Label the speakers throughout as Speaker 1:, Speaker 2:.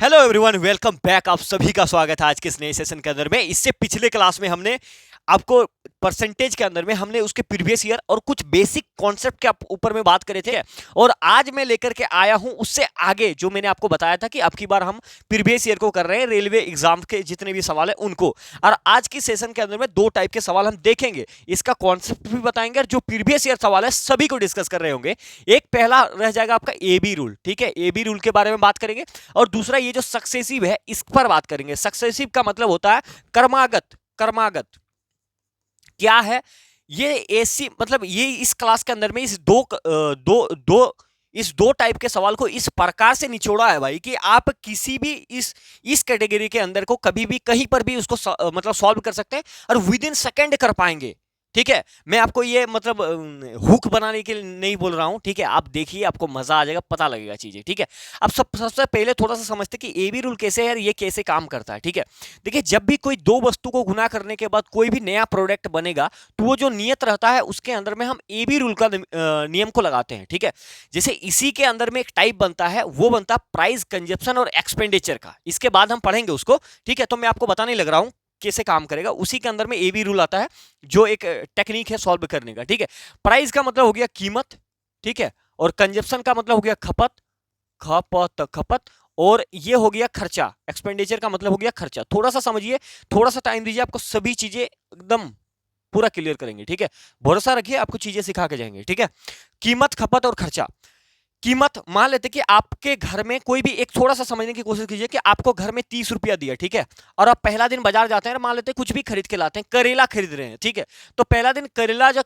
Speaker 1: Hello everyone, welcome back. आप सभी का स्वागत है आज के इस नए सेशन के अंदर में। इससे पिछले क्लास में हमने आपको परसेंटेज के अंदर में हमने उसके प्रीवियस ईयर और कुछ बेसिक कॉन्सेप्ट के ऊपर में बात करे थे। और आज मैं लेकर के आया हूं उससे आगे, जो मैंने आपको बताया था कि अब की बार हम प्रीवियस ईयर को कर रहे हैं, रेलवे एग्जाम के जितने भी सवाल है उनको। और आज की सेशन के अंदर में दो टाइप के सवाल हम देखेंगे, इसका कॉन्सेप्ट भी बताएंगे और जो प्रीवियस ईयर सवाल है सभी को डिस्कस कर रहे होंगे। एक पहला रह जाएगा आपका ए बी रूल, ठीक है, ए बी रूल के बारे में बात करेंगे। और दूसरा ये जो सक्सेसिव है इस पर बात करेंगे। सक्सेसिव का मतलब होता है क्रमागत। क्रमागत क्या है ये? ऐसी मतलब ये इस क्लास के अंदर में इस दो टाइप के सवाल को इस प्रकार से निचोड़ा है भाई कि आप किसी भी इस कैटेगरी के अंदर को कभी भी कहीं पर भी उसको मतलब सॉल्व कर सकते हैं और विद इन सेकेंड कर पाएंगे। ठीक है, मैं आपको ये मतलब हुक बनाने के लिए नहीं बोल रहा हूं, ठीक है। आप देखिए, आपको मजा आ जाएगा, पता लगेगा चीजें, ठीक है। अब सबसे पहले थोड़ा सा समझते कि ए बी रूल कैसे है, ये कैसे काम करता है, ठीक है। देखिए, जब भी कोई दो वस्तु को गुना करने के बाद कोई भी नया प्रोडक्ट बनेगा तो वो जो नियत रहता है उसके अंदर में हम ए बी रूल का नियम को लगाते हैं, ठीक है। जैसे इसी के अंदर में एक टाइप बनता है, वो बनता है प्राइस, कंजप्शन और एक्सपेंडिचर का। इसके बाद हम पढ़ेंगे उसको, ठीक है। तो मैं आपको बताने लग रहा हूं कैसे काम करेगा। उसी के अंदर में ए बी रूल आता है, जो एक टेक्निक है सॉल्व करने का, ठीक है। प्राइस का मतलब हो गया कीमत, ठीक है। और कंजप्शन का मतलब हो गया खपत, खपत। और ये हो गया खर्चा, एक्सपेंडिचर का मतलब हो गया खर्चा। थोड़ा सा समझिए, थोड़ा सा टाइम दीजिए, आपको सभी चीजें एकदम पूरा क्लियर करेंगे, ठीक है। भरोसा रखिए, आपको चीजें सिखा के जाएंगे, ठीक है। कीमत, खपत और खर्चा। कीमत, मान लेते कि आपके घर में कोई भी एक, थोड़ा सा समझने की कोशिश कीजिए कि आपको घर में 30 रुपया दिया, ठीक है। और आप पहला दिन बाजार जाते हैं, मान लेते कुछ भी खरीद के लाते हैं, करेला खरीद रहे हैं, ठीक है। तो पहला दिन करेला, जब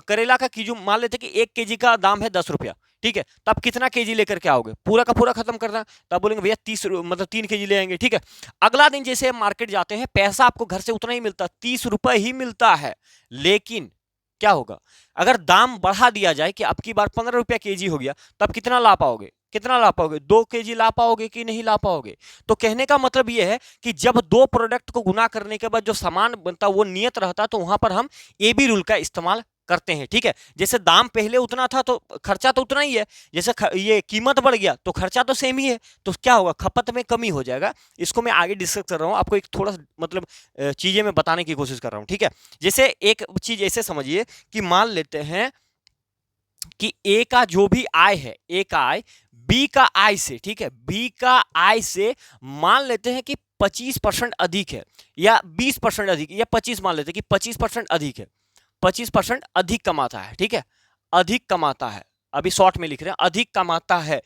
Speaker 1: करेला का कीजू मान लेते कि 1 केजी का दाम है 10 रुपया, ठीक है। तो आप कितना केजी लेकर के आओगे? पूरा का पूरा खत्म करना, तो आप बोलेंगे भैया 30 मतलब 3 केजी ले आएंगे, ठीक है। अगला दिन जैसे मार्केट जाते हैं, पैसा आपको घर से उतना ही मिलता, 30 रुपए ही मिलता है। लेकिन क्या होगा अगर दाम बढ़ा दिया जाए कि अब की बार 15 रुपया केजी हो गया, तब कितना ला पाओगे? कितना ला पाओगे? 2 केजी ला पाओगे कि नहीं ला पाओगे? तो कहने का मतलब यह है कि जब दो प्रोडक्ट को गुना करने के बाद जो सामान बनता वो नियत रहता, तो वहां पर हम ए बी रूल का इस्तेमाल करते हैं, ठीक है। जैसे दाम पहले उतना था तो खर्चा तो उतना ही है, जैसे ये कीमत बढ़ गया तो खर्चा तो सेम ही है, तो क्या होगा? खपत में कमी हो जाएगा। इसको मैं आगे डिस्कस कर रहा हूं, आपको एक थोड़ा मतलब चीजें मैं बताने की कोशिश कर रहा हूं, ठीक है। जैसे एक चीज ऐसे समझिए कि मान लेते हैं कि ए का जो भी आय है, ए का आय बी का आय से, ठीक है, बी का आय से मान लेते हैं कि 25% अधिक है, या 20% अधिक, या 25 मान लेते हैं कि 25% अधिक है, 25% अधिक कमाता है, ठीक है। अधिक कमाता है, अभी शॉर्ट में लिख रहे हैं, अधिक कमाता है।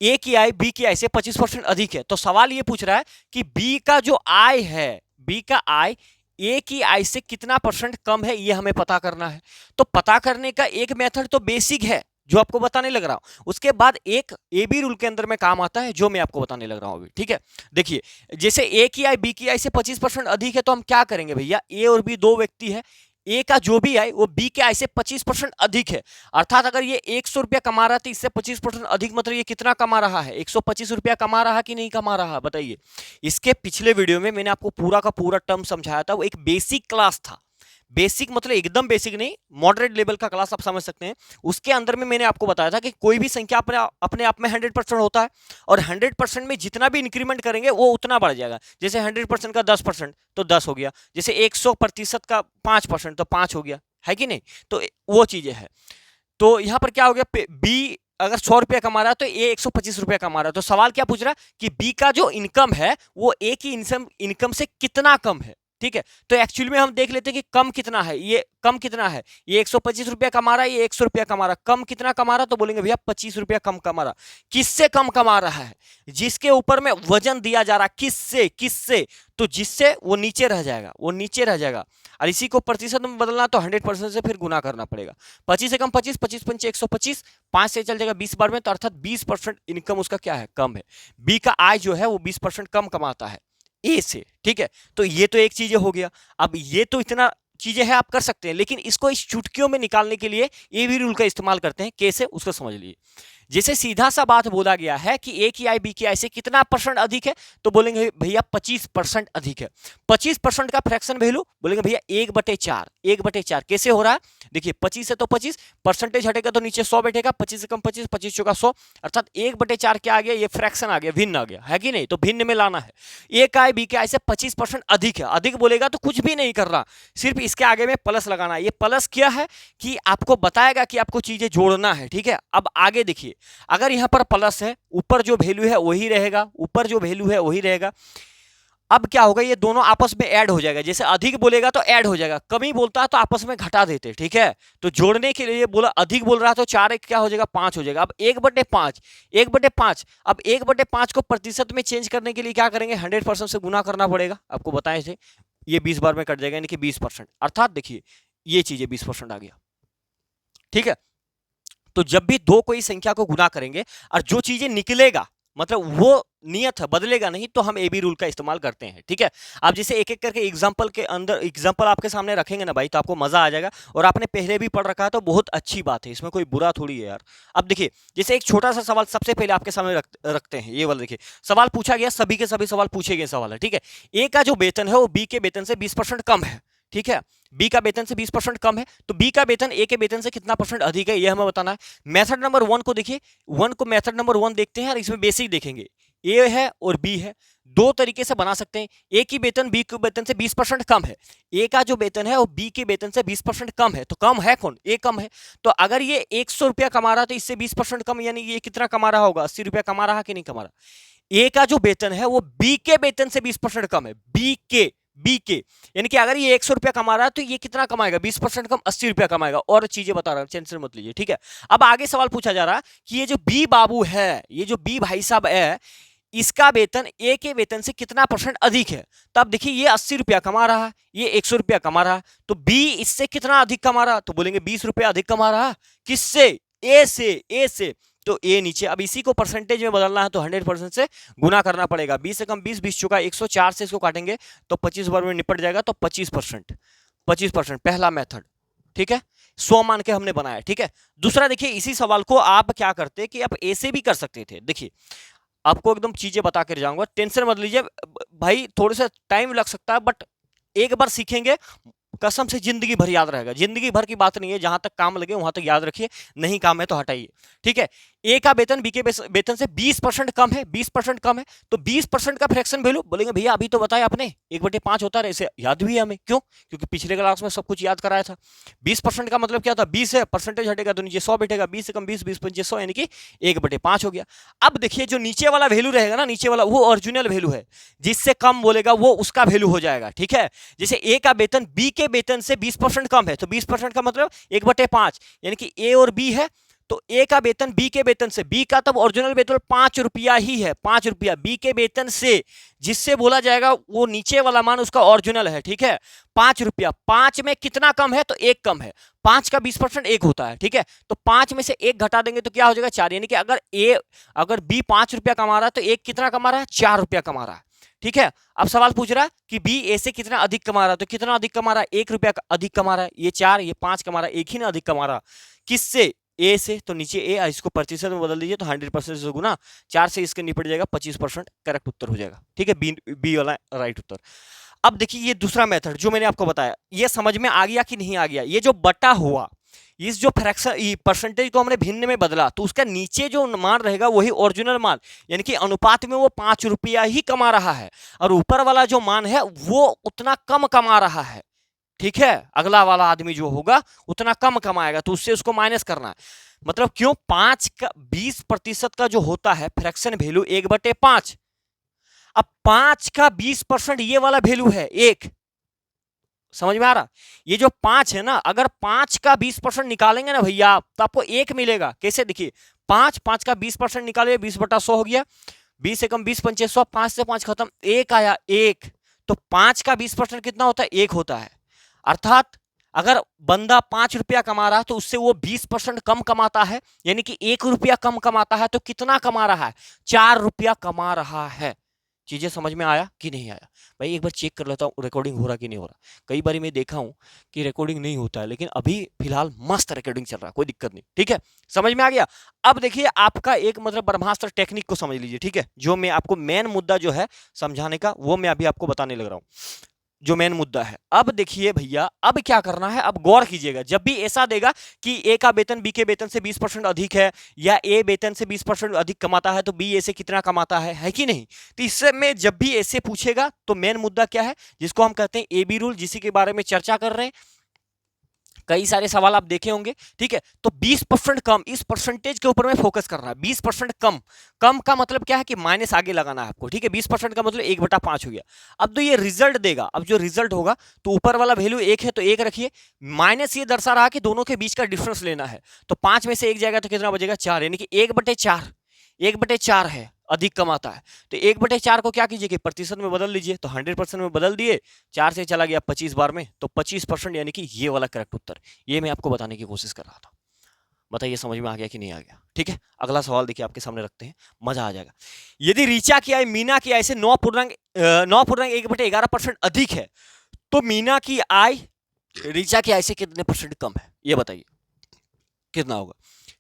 Speaker 1: ए की आय बी की आय से 25% अधिक है, तो सवाल ये पूछ रहा है कि बी का जो आय है, बी का आय ए की आय से कितना परसेंट कम है, ये हमें पता करना है। तो पता करने का एक मेथड तो बेसिक है जो आपको बताने लग रहा हूं, उसके बाद एक ए बी रूल के अंदर में काम आता है जो मैं आपको बताने लग रहा हूं अभी, ठीक है। देखिए, जैसे ए की आय बी की आय से 25% अधिक है, तो हम क्या करेंगे भैया? ए और बी दो व्यक्ति है, ए का जो भी आय वो बी के आय से 25% अधिक है। अर्थात अगर ये 100 रुपया कमा रहा था, इससे 25% अधिक, मतलब ये कितना कमा रहा है? 125 रुपया कमा रहा कि नहीं कमा रहा, बताइए। इसके पिछले वीडियो में मैंने आपको पूरा का पूरा टर्म समझाया था, वो एक बेसिक क्लास था। बेसिक मतलब एकदम बेसिक नहीं, मॉडरेट लेवल का क्लास आप समझ सकते हैं। उसके अंदर में मैंने आपको बताया था कि कोई भी संख्या अपने आप में 100% होता है, और 100% में जितना भी इंक्रीमेंट करेंगे वो उतना बढ़ जाएगा। जैसे 100% का 10% तो 10 हो गया, जैसे 100% का 5% तो 5 हो गया, है कि नहीं? तो वो चीजें है। तो यहां पर क्या हो गया? बी अगर 100 रुपया कमा रहा है तो ए 125 रुपया कमा रहा है, तो सवाल क्या पूछ रहा है कि बी का जो इनकम है वो ए की इनकम से कितना कम है, ठीक है। तो एक्चुअली में हम देख लेते हैं कि कम कितना है, ये कम कितना है, ये 125 रुपया कमा रहा है, ये 100 रुपया कमा रहा है, कम कितना कमा रहा है? तो बोलेंगे भैया 25 रुपया कम कमा रहा। किससे कम कमा रहा है? जिसके ऊपर में वजन दिया जा रहा है, किससे? किससे? तो जिससे वो नीचे रह जाएगा, वो नीचे रह जाएगा। और इसी को प्रतिशत में बदलना तो 100% से फिर गुना करना पड़ेगा। 25 से कम 25, 25 पंचे 125, 5 से चल जाएगा 20 बार में, तो अर्थात 20% इनकम उसका क्या है? कम है। बी का आय जो है वो 20% कम कमाता है ए से, ठीक है। तो ये तो एक चीज हो गया। अब ये तो इतना चीजें हैं आप कर सकते हैं, लेकिन इसको इस चुटकियों में निकालने के लिए ए बी रूल का इस्तेमाल करते हैं। कैसे? उसको समझ लीजिए। जैसे सीधा सा बात बोला गया है कि ए की आई बी की आई से कितना परसेंट अधिक है, तो बोलेंगे भैया 25% अधिक है। 25% का फ्रैक्शन वैल्यू बोलेंगे भैया 1/4। 1/4 कैसे हो रहा है, देखिए 25 है तो 25 परसेंटेज हटेगा तो नीचे 100 बैठेगा, 25 से कम 25, 25 चौका 100, अर्थात 1/4 क्या आ गया, ये फ्रैक्शन आ गया, भिन्न आ गया, है कि नहीं, तो भिन्न में लाना है। ए का आई बी का आई से 25% अधिक है। अधिक बोलेगा तो कुछ भी नहीं कर रहा, सिर्फ इसके आगे में प्लस लगाना है। ये प्लस क्या है कि आपको बताएगा कि आपको चीजें जोड़ना है, ठीक है। अब आगे देखिए, अगर यहां पर प्लस है, ऊपर जो वैल्यू है वही रहेगा, ऊपर जो वैल्यू है वही रहेगा। अब क्या होगा, ये दोनों आपस में ऐड हो जाएगा। जैसे अधिक बोलेगा तो ऐड हो जाएगा, कमी बोलता है तो आपस में घटा देते, ठीक है। तो जोड़ने के लिए बोला, अधिक बोल रहा है तो 4 क्या हो जाएगा, 5 हो जाएगा। अब 1/5, 1/5, अब 1/5 को प्रतिशत में चेंज करने के लिए क्या करेंगे, 100% से गुना करना पड़ेगा, आपको बताए थे। ये 20 बार में कट जाएगा, यानी कि 20%, अर्थात देखिए ये चीजें 20% आ गया, ठीक है। तो जब भी दो कोई संख्या को गुना करेंगे और जो चीजें निकलेगा, मतलब वो नियत है, बदलेगा नहीं, तो हम ए बी रूल का इस्तेमाल करते हैं, ठीक है। आप जैसे एक एक करके एग्जांपल के अंदर एग्जांपल आपके सामने रखेंगे ना भाई, तो आपको मजा आ जाएगा, और आपने पहले भी पढ़ रखा है तो बहुत अच्छी बात है, इसमें कोई बुरा थोड़ी है यार। अब देखिए, जैसे एक छोटा सा सवाल सबसे पहले आपके सामने रखते हैं, ये वाला देखिए सवाल पूछा गया, सभी के सभी सवाल पूछे गए सवाल है, ठीक है। ए का जो वेतन है वो बी के वेतन से 20% कम है, ठीक है। बी का वेतन से 20% कम है, तो बी का वेतन ए के वेतन से कितना परसेंट अधिक है, ये हमें बताना है। मेथड नंबर 1 को देखिए, 1 को मेथड नंबर 1 देखते हैं और इसमें बेसिक देखेंगे। ए है और बी है, दो तरीके से बना सकते हैं। ए की वेतन बी के वेतन से 20% कम है, ए का जो वेतन है वो बी के वेतन से 20% कम है, तो कम है कौन, ए कम है। तो अगर ये 100 रुपया कमा रहा तो इससे 20% कम, यानी ये कितना कमा रहा होगा, 80 रुपया कमा रहा कि नहीं कमा रहा। ए का जो वेतन है वो बी के वेतन से 20% कम है, बी के, यानी कि अगर ये 100 रुपया कमा रहा है तो ये कितना कमाएगा, 20% कम 80 रुपया कमाएगा, और चीजें बता रहा हूं, टेंशन मत लीजिए, ठीक है। अब आगे सवाल पूछा जा रहा है कि ये जो बी बाबू है, ये जो बी भाई साहब है, इसका वेतन ए के वेतन से कितना परसेंट अधिक है। तो अब देखिए, ये 80 रुपया कमा रहा है, ये 100 रुपया कमा रहा है, तो बी इससे कितना अधिक कमा रहा है, तो बोलेंगे 20 रुपया अधिक कमा रहा है, किससे, ए से। तो ए नीचे, अब इसी को परसेंटेज में बदलना है तो 100% से गुना करना पड़ेगा। 20 से कम 20, 20 चुका 104 से इसको काटेंगे तो 25 बार में निपट जाएगा, तो 25%, पहला मेथड, ठीक है। 100 मान के हमने बनाया, ठीक है। दूसरा देखिए, इसी सवाल को आप क्या करते कि आप ए से भी कर सकते थे। देखिए, आपको एकदम चीजें बता कर जाऊंगा, टेंशन मत लीजिए भाई, थोड़ा सा टाइम लग सकता है, बट एक बार सीखेंगे कसम से जिंदगी भर याद रहेगा। जिंदगी भर की बात नहीं है, जहां तक काम लगे वहां तक याद रखिए, नहीं काम है तो हटाइए, ठीक है। ए का वेतन बी के वेतन से 20% कम है, 20% कम है, तो 20% का फ्रैक्शन वैल्यू, बोलेंगे भैया अभी तो बताया आपने 1/5 होता है, इसे याद भी है हमें, क्यों, क्योंकि पिछले क्लास में सब कुछ याद कराया था। 20% का मतलब क्या था, 20 है, परसेंटेज हटेगा तो नीचे 100 बैठेगा, 20 से कम 20, 20 पंचे 100, यानी कि 1/5 हो गया। अब देखिए, जो नीचे वाला वैल्यू रहेगा ना, नीचे वाला वो ओरिजिनल वैल्यू है, जिससे कम बोलेगा वो उसका वैल्यू हो जाएगा, ठीक है। जैसे ए का वेतन बी के वेतन से 20% कम है, तो 20% का मतलब 1/5, यानी कि ए और बी है, तो ए का वेतन बी के वेतन से, बी का तब ओरिजिनल वेतन 5 रुपया ही है, 5 रुपया बी के वेतन से, जिससे बोला जाएगा वो नीचे वाला मान उसका ओरिजिनल है, ठीक है। 5 रुपया, 5 में कितना कम है, तो 1 कम है, 5 का 20% 1 होता है, ठीक है। तो 5 में से 1 घटा देंगे तो क्या हो जाएगा, 4, यानी कि अगर बी 5 रुपया कमा रहा है तो एक कितना कमा रहा है, 4 रुपया कमा रहा है, ठीक है। अब सवाल पूछ रहा है कि बी ए से कितना अधिक कमा रहा है, तो कितना अधिक कमा रहा है, 1 रुपया अधिक कमा रहा है, ये 4, ये 5 कमा रहा है, एक ही ना अधिक कमा रहा, किससे, ए से, तो नीचे ए, इसको प्रतिशत में बदल दीजिए तो 100% से गुना 4 से इसके निपट जाएगा, 25% करेक्ट उत्तर हो जाएगा, ठीक है। बी वाला राइट उत्तर। अब देखिए, ये दूसरा मेथड जो मैंने आपको बताया, ये समझ में आ गया कि नहीं आ गया। ये जो बटा हुआ, इस जो फ्रैक्शन परसेंटेज को हमने भिन्न में बदला, तो उसका नीचे जो मान रहेगा वही ओरिजिनल मान, यानी कि अनुपात में वो 5 रुपया ही कमा रहा है, और ऊपर वाला जो मान है वो उतना कम कमा रहा है, ठीक है। अगला वाला आदमी जो होगा उतना कम कमाएगा, तो उससे उसको माइनस करना है। मतलब क्यों, 5 का 20% का जो होता है फ्रैक्शन वैल्यू 1/5, अब 5 का 20% ये वाला वैल्यू है 1, समझ में आ रहा। ये जो 5 है ना, अगर 5 का 20% निकालेंगे ना भैया तो आपको 1 मिलेगा। कैसे, देखिए 5 का 20% निकालिए, 20/100 हो गया, 20 से कम 20 पंचे 100, 5 से 5 खत्म, 1 आया 1, तो 5 का 20% कितना होता है, 1 होता है। अर्थात अगर बंदा 5 रुपया कमा रहा है तो उससे वो 20% कम कमाता है, यानी कि 1 रुपया कम कमाता है, तो कितना कमा रहा है, 4 रुपया कमा रहा है, चीजें समझ में आया कि नहीं आया? भाई एक बार चेक कर लेता हूँ रिकॉर्डिंग हो रहा कि नहीं हो रहा। कई बार मैं देखा हूँ कि रिकॉर्डिंग नहीं होता है, लेकिन अभी फिलहाल मस्त रिकॉर्डिंग चल रहा है, कोई दिक्कत नहीं। ठीक है, समझ में आ गया? अब देखिए आपका एक मतलब ब्रह्मास्त्र टेक्निक को समझ लीजिए। ठीक है, जो मैं आपको मेन मुद्दा जो है समझाने का, वो मैं अभी आपको बताने लग रहा हूँ, जो मेन मुद्दा है। अब देखिए भैया, अब क्या करना है, अब गौर कीजिएगा। जब भी ऐसा देगा कि ए का वेतन बी के वेतन से 20% अधिक है, या ए वेतन से 20% अधिक कमाता है, तो बी ए से कितना कमाता है कि नहीं? तो इसमें जब भी ऐसे पूछेगा तो मेन मुद्दा क्या है, जिसको हम कहते हैं ए बी रूल, जिसी के बारे में चर्चा कर रहे हैं। कई सारे सवाल आप देखे होंगे। ठीक है, तो 20% कम, इस परसेंटेज के ऊपर में फोकस करना है। 20% कम, कम का मतलब क्या है कि माइनस आगे लगाना है आपको। ठीक है, 20% का मतलब 1/5 हो गया। अब तो ये रिजल्ट देगा, अब जो रिजल्ट होगा तो ऊपर वाला वैल्यू 1 है तो 1 रखिए, माइनस ये दर्शा रहा कि दोनों के बीच का डिफरेंस लेना है। तो 5 में से 1 जाएगा तो कितना बचेगा? 4, यानी कि 1/4, 1/4 है, अधिक कमाता है। तो 1/4 को क्या कीजिए कि प्रतिशत में बदल लीजिए। तो 100% में बदल दिए, 4 से चला गया 25 बार में, तो 25%, यानी कि ये वाला करेक्ट उत्तर। ये मैं आपको बताने की कोशिश कर रहा था। बताइए समझ में आ गया कि नहीं आ गया? ठीक है, अगला सवाल देखिए आपके सामने रखते हैं, मजा आ जाएगा। यदि ऋचा की आय मीना की आय से 9.1/11% अधिक है, तो मीना की आय ऋचा की आय से कितने परसेंट कम है? ये बताइए कितना होगा?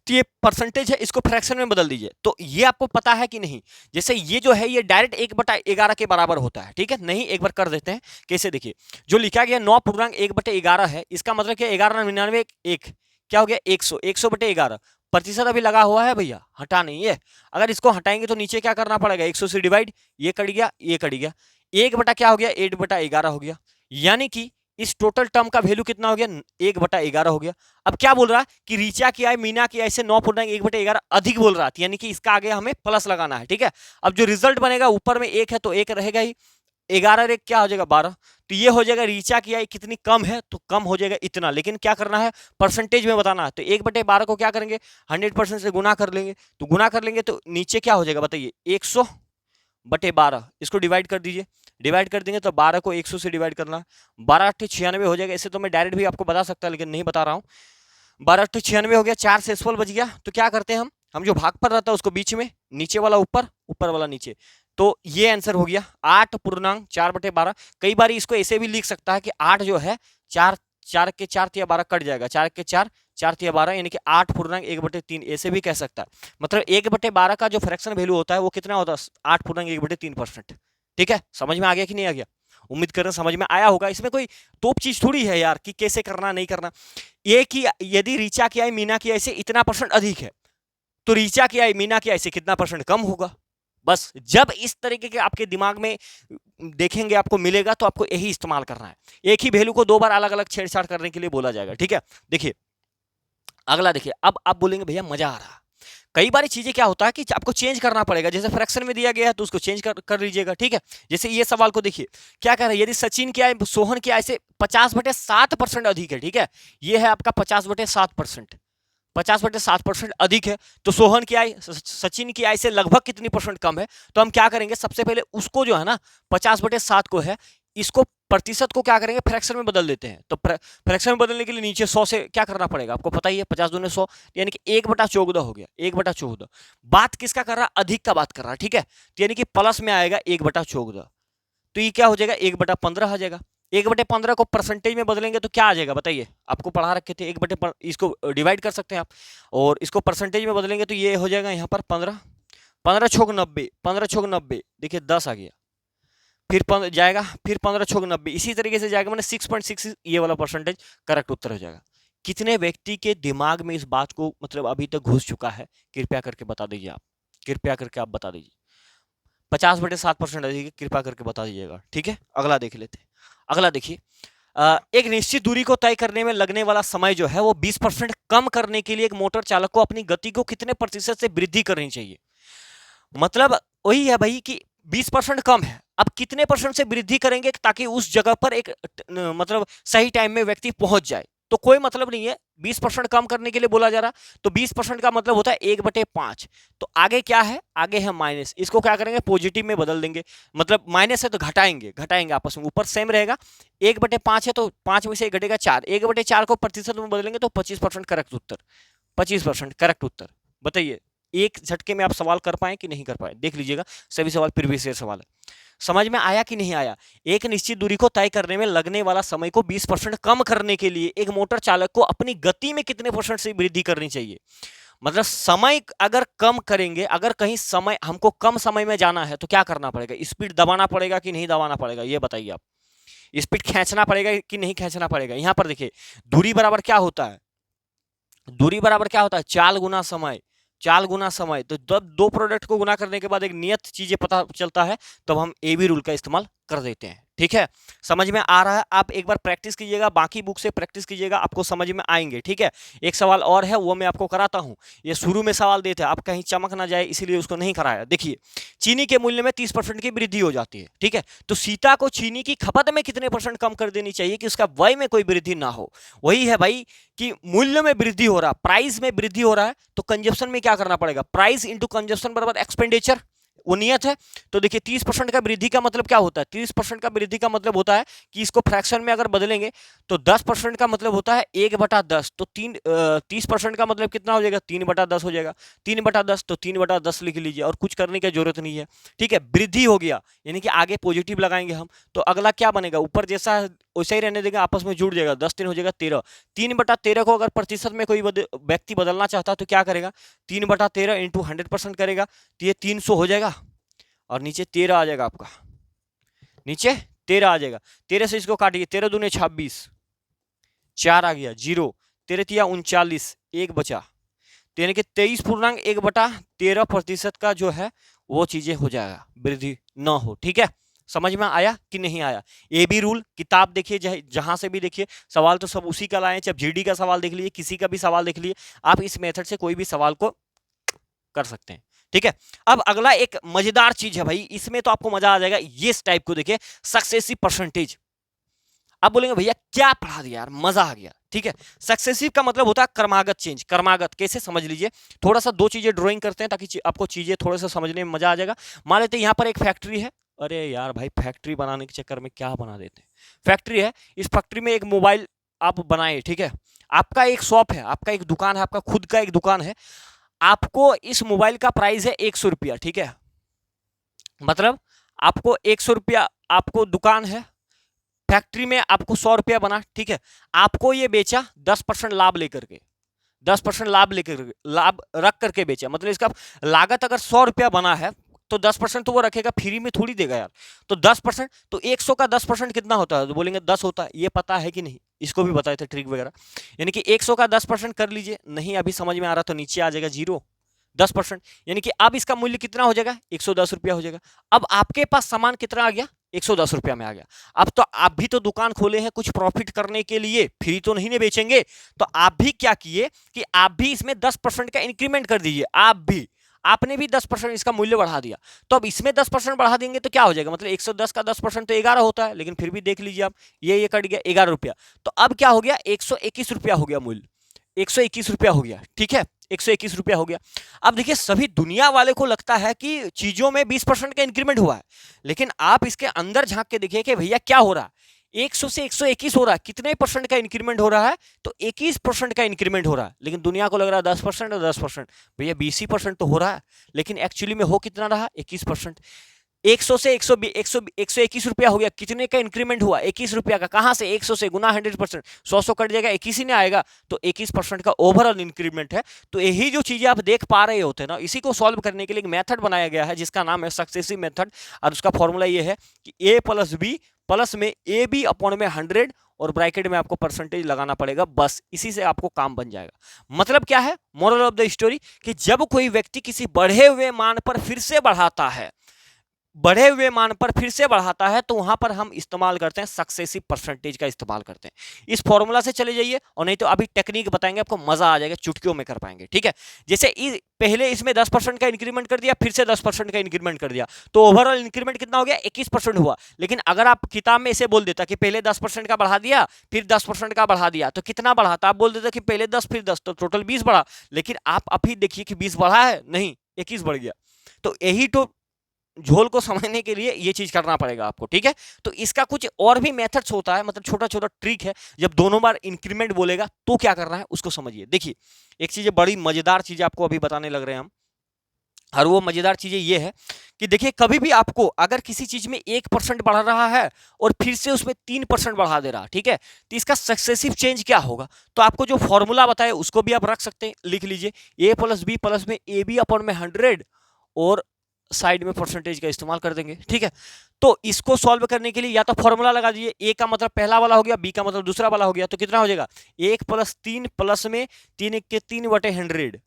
Speaker 1: तो ये परसेंटेज है, इसको फ्रैक्शन में बदल दीजिए। तो ये आपको पता है कि नहीं? जैसे ये जो है ये डायरेक्ट 1/11 के बराबर होता है। ठीक है, नहीं एक बार कर देते हैं कैसे, देखिए। जो लिखा गया 9.1/11 है, इसका मतलब क्या? 1199 1 क्या हो गया? 100, 100/11। प्रतिशत अभी लगा हुआ है भैया, हटा नहीं है। अगर इसको हटाएंगे तो नीचे क्या करना पड़ेगा? 100 से डिवाइड, ये कट गया, ये कट गया, 1 बटा क्या हो गया? 8/11 हो गया। यानी कि इस टोटल टर्म का वैल्यू कितना हो गया? 1/11 हो गया। अब क्या बोल रहा है कि ऋचा की आय मीना की आय से 9.1/11 अधिक बोल रहा है, यानी कि इसका आगे हमें प्लस लगाना है। ठीक है, अब जो रिजल्ट बनेगा ऊपर में 1 है तो 1 रहेगा ही, 11 1 क्या हो जाएगा? 12। तो ये हो जाएगा ऋचा की आय कितनी कम है, तो कम हो जाएगा इतना। लेकिन क्या करना है? परसेंटेज में बताना है। तो 1/12 को क्या करेंगे? 100% से गुना कर लेंगे। तो गुना कर लेंगे तो नीचे क्या हो जाएगा बताइए? 100/12। इसको डिवाइड कर दीजिए, डिवाइड कर देंगे तो 12 को 100 से डिवाइड करना, 12 8 96 हो जाएगा। ऐसे तो मैं डायरेक्ट भी आपको बता सकता लेकिन नहीं बता रहा हूँ। 12 8 96 हो गया, 4 से सेक्सुअल बच गया। तो क्या करते हैं हम जो भागफल रहता है उसको बीच में, नीचे वाला ऊपर, ऊपर वाला नीचे। तो ये आंसर हो गया 8.4/12। कई बार इसको ऐसे भी लिख सकता है कि 8 जो है 4, 4 के 4 तिया 12 कट जाएगा, 4 के 4, 4 तिया 12, यानी कि 8.1/3 ऐसे भी कह सकता है। मतलब 1/12 का जो फ्रैक्शन वैल्यू होता है वो कितना होता है? 8.1/3%। ठीक है, समझ में आ गया कि नहीं आ गया? उम्मीद कर रहे समझ में आया होगा। इसमें कोई तोप चीज थोड़ी है यार कि कैसे करना नहीं करना। ये कि यदि ऋचा की आय मीना की आय से इतना परसेंट अधिक है, तो ऋचा की आय मीना की आय से कितना परसेंट कम होगा। बस जब इस तरीके के आपके दिमाग में देखेंगे आपको मिलेगा तो आपको यही इस्तेमाल करना है। एक ही वैल्यू को 2 बार अलग अलग छेड़छाड़ करने के लिए बोला जाएगा। ठीक है, देखिए अगला देखिए। अब आप बोलेंगे भैया मजा आ रहा। कई बार चीजें क्या होता है कि आपको चेंज करना पड़ेगा। जैसे फ्रैक्शन में दिया गया है तो उसको चेंज कर लीजिएगा। ठीक है, जैसे ये सवाल को देखिए क्या कह रहा है, यदि सचिन की आय सोहन की आय से 50/7% अधिक है। ठीक है, ये है आपका 50/7%, 50/7% अधिक है। तो सोहन की आय सचिन की आय से लगभग कितनी परसेंट कम है? तो हम क्या करेंगे, सबसे पहले उसको जो है ना 50/7 को है, इसको प्रतिशत को क्या करेंगे? फ्रैक्शन में बदल देते हैं। तो फ्रैक्शन में बदलने के लिए नीचे 100 से क्या करना पड़ेगा? आपको पता ही है, 50 दूने 100, यानी कि 1/14 हो गया, 1/14। बात किसका कर रहा? अधिक का बात कर रहा है। ठीक है, तो यानी कि प्लस में आएगा 1/14। तो ये क्या हो जाएगा? 1/15 आ जाएगा। 1/15 को परसेंटेज में बदलेंगे तो क्या आ जाएगा बताइए? आपको पढ़ा रखे थे इसको डिवाइड कर सकते हैं आप, और इसको परसेंटेज में बदलेंगे तो ये हो जाएगा यहाँ पर 15, 15 छोक 90, 15 छोक 90, देखिए 10 आ गया। फिर जाएगा, फिर 15 छोक 90, इसी तरीके से जाएगा, मैंने 6.6, ये वाला परसेंटेज करेक्ट उत्तर हो जाएगा। कितने व्यक्ति के दिमाग में इस बात को मतलब अभी तक घुस चुका है? कृपया करके बता दीजिए आप, कृपया करके आप बता दीजिए। 50/7% अधिक, कृपया करके बता दीजिएगा। ठीक है, अगला देख लेते हैं। अगला देखिए, एक निश्चित दूरी को तय करने में लगने वाला समय जो है वो 20% कम करने के लिए एक मोटर चालक को अपनी गति को कितने प्रतिशत से वृद्धि करनी चाहिए? मतलब वही है भाई कि 20% कम है, अब कितने परसेंट से वृद्धि करेंगे ताकि उस जगह पर एक मतलब सही टाइम में व्यक्ति पहुंच जाए? तो कोई मतलब नहीं है, 20% कम करने के लिए बोला जा रहा। तो 20% का मतलब होता है 1/5। तो आगे क्या है? आगे है माइनस, इसको क्या करेंगे? पॉजिटिव में बदल देंगे। मतलब माइनस है तो घटाएंगे, घटाएंगे आपस में, ऊपर सेम रहेगा। 1/5 है तो 5 में से 1 घटेगा 4, 1/4 को प्रतिशत में बदलेंगे तो 25% करेक्ट उत्तर, 25% करेक्ट उत्तर। बताइए एक झटके में आप सवाल कर पाए कि नहीं कर पाए, देख लीजिएगा सभी सवाल प्रीवियस ईयर सवाल है। समझ में आया कि नहीं आया? एक निश्चित दूरी को तय करने में लगने वाला समय को 20% कम करने के लिए एक मोटर चालक को अपनी गति में कितने % से वृद्धि करनी चाहिए? मतलब समय अगर कम करेंगे, अगर कहीं समय हमको कम समय में जाना है तो क्या करना पड़ेगा? स्पीड दबाना पड़ेगा कि नहीं दबाना पड़ेगा, ये बताइए आप। स्पीड खींचना पड़ेगा कि नहीं खींचना पड़ेगा? यहां पर देखिए दूरी बराबर क्या होता है, दूरी बराबर क्या होता है, चाल गुना समय, चाल गुना समय। तो जब दो प्रोडक्ट को गुना करने के बाद एक नियत चीजें पता चलता है तब हम ए बी रूल का इस्तेमाल कर देते हैं। ठीक है, समझ में आ रहा है? आप एक बार प्रैक्टिस कीजिएगा, बाकी बुक से प्रैक्टिस कीजिएगा, आपको समझ में आएंगे। ठीक है, एक सवाल और है वो मैं आपको कराता हूं। ये शुरू में सवाल देते हैं, आप कहीं चमक ना जाए इसीलिए उसको नहीं कराया। देखिए चीनी के मूल्य में 30% की वृद्धि हो जाती है। ठीक है, तो सीता को चीनी की खपत में कितने % कम कर देनी चाहिए कि उसका व्यय में कोई वृद्धि ना हो? वही है भाई कि मूल्य में वृद्धि हो रहा, प्राइस में वृद्धि हो रहा है, तो कंजप्शन में क्या करना पड़ेगा? प्राइस इंटू कंजप्शन बराबर एक्सपेंडिचर, वो नियत है। तो देखिए 30% का वृद्धि का मतलब क्या होता है? 30% का वृद्धि का मतलब होता है कि इसको फ्रैक्शन में अगर बदलेंगे तो 10% का मतलब होता है 1/10। तो 30% का मतलब कितना हो जाएगा? 3/10 हो जाएगा। 3/10 तो 3/10 लिख लीजिए और कुछ करने की जरूरत नहीं है। ठीक है, वृद्धि हो गया यानी कि आगे पॉजिटिव लगाएंगे हम, तो अगला क्या बनेगा? ऊपर जैसा वैसे ही रहने देंगे, आपस में जुड़ जाएगा। 10 3 हो जाएगा 13। 3/13 को अगर प्रतिशत में कोई व्यक्ति बदलना चाहता है तो क्या करेगा? 3/13 इंटू 100% करेगा तो ये 300 हो जाएगा और नीचे 13 आ जाएगा आपका, नीचे 13 आ जाएगा। 13 से इसको काटिए, 13 दूने 26, 4 आ गया, 0, 13 तिया 39, 1 बचा, तो यानी कि 23.1/13% का जो है वो चीजें हो जाएगा, वृद्धि ना हो। ठीक है, समझ में आया कि नहीं आया? ए बी रूल किताब देखिए, जहां से भी देखिए सवाल तो सब उसी का लाए हैं। चाहे जीडी का सवाल देख लीजिए, किसी का भी सवाल देख लीजिए, आप इस मेथड से कोई भी सवाल को कर सकते हैं। ठीक है, अब अगला एक मजेदार चीज है भाई, इसमें तो आपको मजा आ जाएगा। ये इस टाइप को देखिए, सक्सेसिव परसेंटेज। आप बोलेंगे भैया क्या पढ़ा दिया यार, मजा आ गया। ठीक है, सक्सेसिव का मतलब होता है क्रमागत चेंज। क्रमागत कैसे, समझ लीजिए। थोड़ा सा दो चीजें ड्राइंग करते हैं ताकि आपको चीजें थोड़ा सा समझने में मजा आ जाएगा। मान लेते हैं यहाँ पर एक फैक्ट्री है। अरे यार भाई, फैक्ट्री बनाने के चक्कर में क्या बना देते हैं। फैक्ट्री है, इस फैक्ट्री में एक मोबाइल आप बनाए। ठीक है, आपका एक शॉप है, आपका एक दुकान है, आपका खुद का एक दुकान है। आपको इस मोबाइल का प्राइस है 100 रुपया। ठीक है, मतलब आपको 100 रुपया, आपको दुकान है, फैक्ट्री में आपको 100 रुपया बना। ठीक है, आपको ये बेचा 10% लाभ लेकर के, 10% लाभ लेकर, लाभ रख करके बेचा। मतलब इसका लागत अगर 100 रुपया बना है तो 10% तो वो रखेगा, फ्री में थोड़ी देगा यार। तो 10%, तो 100 का 10% कितना होता है? तो बोलेंगे 10 होता है। ये पता है कि नहीं? इसको भी बताए थे ट्रिक वगैरह। यानी कि 100 का 10% कर लीजिए। नहीं अभी समझ में आ रहा तो नीचे आ जाएगा 0, 10%। यानी कि अब इसका मूल्य कितना हो जाएगा? 110 रुपया हो जाएगा। अब आपके पास सामान कितना आ गया? 110 रुपया में आ गया। अब तो आप भी तो दुकान खोले हैं कुछ प्रॉफिट करने के लिए, फ्री तो नहीं बेचेंगे। तो आप भी क्या किए कि आप भी इसमें 10% का इंक्रीमेंट कर दीजिए। आप भी, आपने भी 10% इसका मूल्य बढ़ा दिया। तो अब इसमें 10% बढ़ा देंगे तो क्या हो जाएगा? मतलब 110 का 10% तो 11 होता है, लेकिन फिर भी देख लीजिए आप, ये कट गया 11 रुपया। तो अब क्या हो गया? 121 रुपया हो गया मूल्य, 121 रुपया हो गया। ठीक है, 121 रुपया हो गया। अब देखिए सभी दुनिया वाले को लगता है कि चीजों में 20% का इंक्रीमेंट हुआ है, लेकिन आप इसके अंदर झांक के देखिए कि भैया क्या हो रहा है। 100 से 121 हो रहा है, कितने % का इंक्रीमेंट हो रहा है? तो 21% का इंक्रीमेंट हो रहा है। लेकिन दुनिया को लग रहा है 10% और 10%, भैया 20% तो हो रहा है, लेकिन एक्चुअली में हो कितना रहा? 21%। 100 से 121 रुपया हो गया, कितने का इंक्रीमेंट हुआ? 21 रुपया का। कहां से? 100 से, गुना 100%, 100 कट जाएगा, 21 ही नहीं आएगा, तो 21% का ओवरऑल इंक्रीमेंट है। तो यही जो चीजें आप देख पा रहे होते हैं ना, इसी को सॉल्व करने के लिए एक मेथड बनाया गया है जिसका नाम है सक्सेसिव मेथड। और उसका फॉर्मूला ये है कि a प्लस बी प्लस में ए बी अपॉन में 100 और ब्रैकेट में आपको परसेंटेज लगाना पड़ेगा। बस इसी से आपको काम बन जाएगा। मतलब क्या है मोरल ऑफ द स्टोरी? कि जब कोई व्यक्ति किसी बढ़े हुए मान पर फिर से बढ़ाता है, बढ़े हुए मान पर फिर से बढ़ाता है, तो वहां पर हम इस्तेमाल करते हैं सक्सेसिव परसेंटेज का इस्तेमाल करते हैं। इस फॉर्मूला से चले जाइए, और नहीं तो अभी टेक्निक बताएंगे आपको, मजा आ जाएगा, चुटकियों में कर पाएंगे। ठीक है, जैसे पहले इसमें 10% का इंक्रीमेंट कर दिया, फिर से 10% का इंक्रीमेंट कर दिया, तो ओवरऑल इंक्रीमेंट कितना हो गया? 21% हुआ। लेकिन अगर आप किताब में इसे बोल देता कि पहले 10% का बढ़ा दिया, फिर 10% का बढ़ा दिया, तो कितना बढ़ाता? आप बोल देता कि पहले 10 फिर 10, तो टोटल 20 बढ़ा। लेकिन आप अभी देखिए कि 20 बढ़ा है नहीं, 21 बढ़ गया। तो यही तो झोल को समझने के लिए ये चीज करना पड़ेगा आपको। ठीक है, तो इसका कुछ और भी मेथड्स होता है, मतलब छोटा छोटा ट्रिक है। जब दोनों बार इंक्रीमेंट बोलेगा तो क्या करना है उसको समझिए। देखिए एक चीज बड़ी मजेदार चीज आपको अभी बताने लग रहे हैं हम। और वो मजेदार चीजें ये है कि देखिए कभी भी आपको अगर किसी चीज में 1% बढ़ रहा है और फिर से उसमें 3% बढ़ा दे रहा, ठीक है, तो इसका सक्सेसिव चेंज क्या होगा। तो आपको जो फॉर्मूला बताया उसको भी आप रख सकते हैं, लिख लीजिए ए प्लस बी प्लस में ए बी अपॉन में 100 और साइड में परसेंटेज का इस्तेमाल कर देंगे, ठीक है। तो इसको सॉल्व करने के लिए या तो फॉर्मूला लगा दीजिए, ए का मतलब पहला वाला हो गया, बी का मतलब दूसरा वाला हो गया, तो कितना हो जाएगा 1 प्लस 3 प्लस में 3 1 के 3 बटे 100,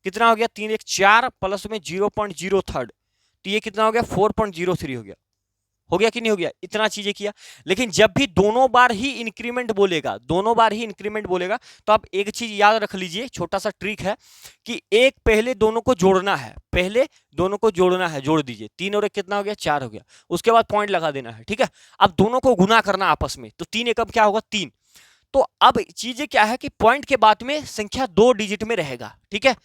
Speaker 1: कितना हो गया 3 1 4 प्लस में 0.03, तो ये कितना हो गया 4.03 हो गया कि नहीं हो गया, इतना चीजें किया। लेकिन जब भी दोनों बार ही इंक्रीमेंट बोलेगा, दोनों बार ही इंक्रीमेंट बोलेगा, तो आप एक चीज याद रख लीजिए, छोटा सा ट्रिक है कि एक पहले दोनों को जोड़ना है, पहले दोनों को जोड़ना है, जोड़ दीजिए, 3 और 1 कितना हो गया 4 हो गया, उसके बाद पॉइंट लगा देना है, ठीक है। अब दोनों को गुना करना आपस में, तो 3 एकम क्या होगा 3। तो अब चीजें क्या है कि पॉइंट के बाद में संख्या 2 डिजिट में रहेगा, ठीक है,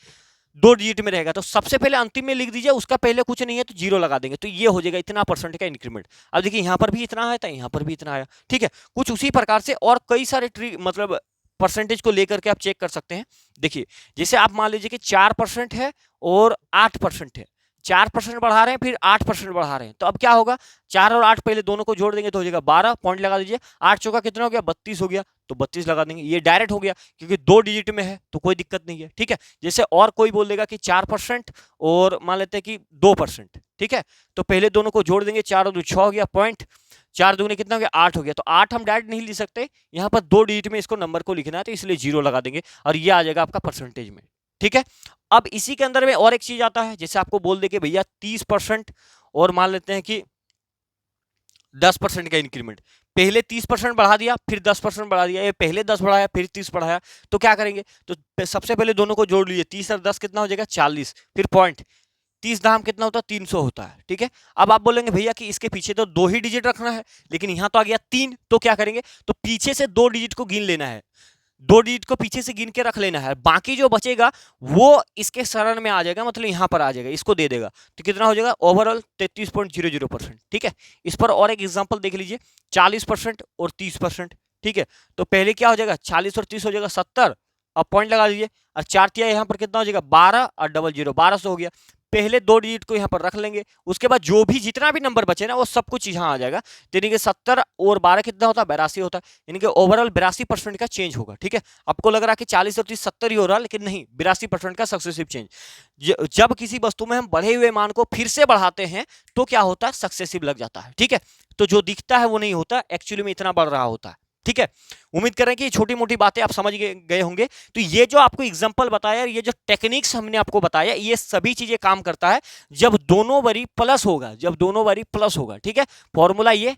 Speaker 1: 2 डिजिट में रहेगा, तो सबसे पहले अंतिम में लिख दीजिए, उसका पहले कुछ नहीं है तो 0 लगा देंगे, तो ये हो जाएगा इतना परसेंट का इंक्रीमेंट। अब देखिए यहां पर भी इतना आया था, यहां पर भी इतना आया, ठीक है। कुछ उसी प्रकार से और कई सारे मतलब परसेंटेज को लेकर के आप चेक कर सकते हैं। देखिए जैसे आप मान लीजिए कि 4% है और 8% है, 4% बढ़ा रहे हैं फिर 8% बढ़ा रहे हैं, तो अब क्या होगा 4 और 8 पहले दोनों को जोड़ देंगे तो हो जाएगा 12, पॉइंट लगा दीजिए, 8 चौका कितना हो गया 32 हो गया, तो 32 लगा देंगे, ये डायरेक्ट हो गया क्योंकि 2 डिजिट में है तो कोई दिक्कत नहीं है, ठीक है। जैसे और कोई बोल देगा कि 4% और मान लेते हैं कि 2%, ठीक है, तो पहले दोनों को जोड़ देंगे, 4 और 2 6 हो गया, पॉइंट 4 दूनी कितना हो गया 8 हो गया, तो 8 हम डायरेक्ट नहीं लिख सकते, यहाँ पर 2 डिजिट में इसको नंबर को लिखना है, तो इसलिए 0 लगा देंगे और ये आ जाएगा आपका परसेंटेज में, ठीक है। अब इसी के अंदर में और एक चीज आता है, जैसे आपको बोल दे कि भैया 30% और मान लेते हैं कि 10% का इंक्रीमेंट, पहले 30% बढ़ा दिया फिर 10% बढ़ा दिया, ये पहले 10 बढ़ाया फिर 30 बढ़ाया, तो क्या करेंगे, तो सबसे पहले दोनों को जोड़ लीजिए, 30 और 10 कितना हो जाएगा 40, फिर पॉइंट 30 दाम कितना होता है 300 होता है, ठीक है। अब आप बोलेंगे भैया कि इसके पीछे तो 2 ही डिजिट रखना है, लेकिन यहां तो आ गया 3, तो क्या करेंगे, तो पीछे से 2 डिजिट को गिन लेना है, 2 डिजिट को पीछे से गिन के रख लेना है, बाकी जो बचेगा वो इसके शरण में आ जाएगा, मतलब यहां पर आ जाएगा, इसको दे देगा, तो कितना हो जाएगा ओवरऑल 33.00%, ठीक है। इस पर और एक एग्जांपल देख लीजिए, 40% और 30%, ठीक है, तो पहले क्या हो जाएगा 40 और 30 हो जाएगा 70, अब पॉइंट लगा दीजिए, और 4 तिया यहाँ पर कितना हो जाएगा 12 और डबल 0 1200 हो गया, पहले 2 डिजिट को यहाँ पर रख लेंगे, उसके बाद जो भी जितना भी नंबर बचे ना वो सब कुछ यहाँ आ जाएगा, यानी कि 70 और 12 कितना होता है 82 होता है, यानी कि ओवरऑल 82% का चेंज होगा, ठीक है। आपको लग रहा है कि 40 और 30 70 ही हो रहा है, लेकिन नहीं, 82% का सक्सेसिव चेंज। जब किसी वस्तु में हम बढ़े हुए मान को फिर से बढ़ाते हैं तो क्या होता है सक्सेसिव लग जाता है, ठीक है। तो जो दिखता है वो नहीं होता, एक्चुअली में इतना बढ़ रहा होता है, ठीक है। उम्मीद करें कि छोटी मोटी बातें आप समझ गए होंगे। तो ये जो आपको एग्जांपल बताया, ये जो टेक्निक्स हमने आपको बताया, ये सभी चीजें काम करता है जब दोनों बारी प्लस होगा, जब दोनों बारी प्लस होगा, ठीक है। फॉर्मूला ये,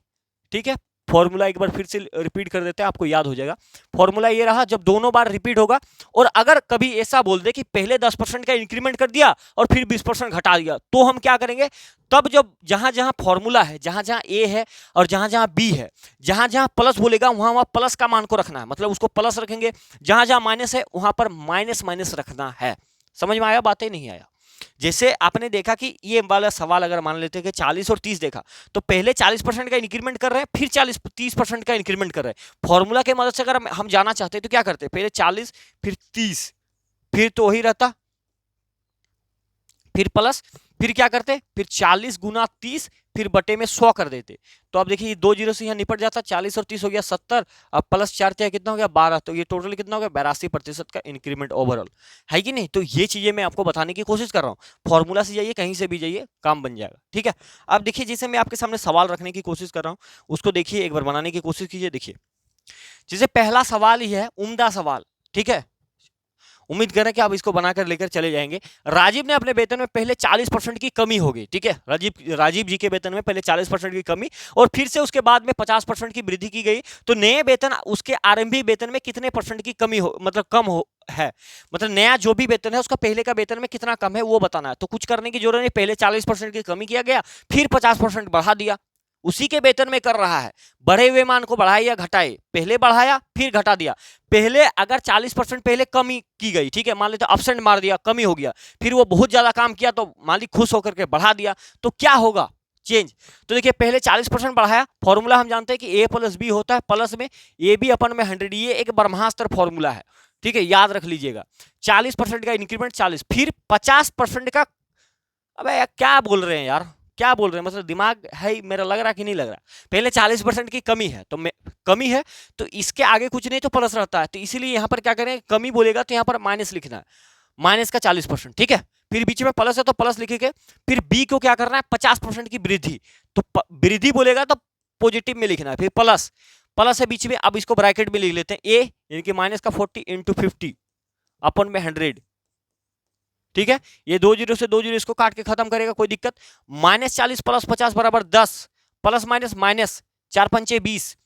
Speaker 1: ठीक है, फॉर्मूला एक बार फिर से रिपीट कर देते हैं, आपको याद हो जाएगा। फॉर्मूला ये रहा, जब दोनों बार रिपीट होगा और अगर कभी ऐसा बोल दे कि पहले 10% का इंक्रीमेंट कर दिया और फिर 20% घटा दिया, तो हम क्या करेंगे, तब जब जहां जहां फॉर्मूला है, जहां जहां ए है और जहां जहां बी है, जहां जहां प्लस बोलेगा वहां वहां प्लस का मान को रखना है, मतलब उसको प्लस रखेंगे, जहां जहां माइनस है वहां पर माइनस माइनस रखना है। समझ में आया, बातें नहीं आया। जैसे आपने देखा कि ये वाला सवाल अगर मान लेते हैं कि 40 और 30 देखा, तो पहले 40% का इंक्रीमेंट कर रहे हैं, फिर 30% का इंक्रीमेंट कर रहे हैं। फॉर्मूला की मदद से अगर हम जाना चाहते हैं तो क्या करते हैं, पहले 40 फिर 30, फिर तो वही रहता, फिर प्लस, फिर क्या करते, फिर 40 गुना 30 फिर बटे में 100 कर देते। तो अब देखिए 2 जीरो से यहाँ निपट जाता, 40 और 30 हो गया 70, अब प्लस 4 कितना हो गया 12, तो ये टोटल कितना हो गया 82% का इंक्रीमेंट ओवरऑल, है कि नहीं। तो ये चीजें मैं आपको बताने की कोशिश कर रहा हूँ, फॉर्मूला से जाइए कहीं से भी जाइए काम बन जाएगा, ठीक है। अब देखिए जैसे मैं आपके सामने सवाल रखने की कोशिश कर रहा हूँ, उसको देखिए एक बार बनाने की कोशिश कीजिए। देखिए जैसे पहला सवाल ही है उम्दा सवाल, ठीक है, उम्मीद करें कि आप इसको बनाकर लेकर चले जाएंगे। राजीव ने अपने वेतन में पहले 40% की कमी हो गई, ठीक है, राजीव जी के वेतन में पहले 40% की कमी और फिर से उसके बाद में 50% की वृद्धि की गई, तो नए वेतन उसके आरंभिक वेतन में कितने परसेंट की कमी हो, मतलब कम हो है, मतलब नया जो भी वेतन है उसका पहले का वेतन में कितना कम है वो बताना है। तो कुछ करने की जरूरत नहीं, पहले 40% की कमी किया गया, फिर 50% बढ़ा दिया, उसी के वेतन में कर रहा है, बढ़े हुए मान को बढ़ाए या घटाए, पहले बढ़ाया फिर घटा दिया। पहले अगर 40% पहले कमी की गई, ठीक है, मान लेते अब्सेंट मार दिया, कमी हो गया, फिर वो बहुत ज्यादा काम किया तो मालिक खुश होकर के बढ़ा दिया, तो क्या होगा चेंज। तो देखिए पहले 40% बढ़ाया, फॉर्मूला हम जानते हैं कि ए प्लस बी होता है, प्लस में ए बी अपन में 100, ये एक ब्रह्मास्त्र फॉर्मूला है, ठीक है, याद रख लीजिएगा। 40% का इंक्रीमेंट 40, फिर 50% का अबे यार क्या बोल रहे हैं यार, क्या बोल रहे हैं, मतलब दिमाग है ही मेरा, लग रहा कि नहीं लग रहा। पहले 40% की कमी है तो कमी है तो इसके आगे कुछ नहीं तो प्लस रहता है, तो इसीलिए यहाँ पर क्या करें, कमी बोलेगा तो यहाँ पर माइनस लिखना है, माइनस का 40%, ठीक है। फिर बीच में प्लस है तो प्लस लिखेंगे। फिर बी को क्या करना है, 50% की वृद्धि, तो वृद्धि बोलेगा तो पॉजिटिव में लिखना है, फिर प्लस, प्लस है बीच में, अब इसको ब्रैकेट में लिख लेते हैं ए, यानी कि माइनस का 40 इंटू 50 अपन में 100, ठीक है। ये 2 जीरो से 2 जीरो इसको काट के खत्म करेगा, कोई दिक्कत। -40 प्लस 50 बराबर 10, प्लस माइनस माइनस, 4 पंचे 20,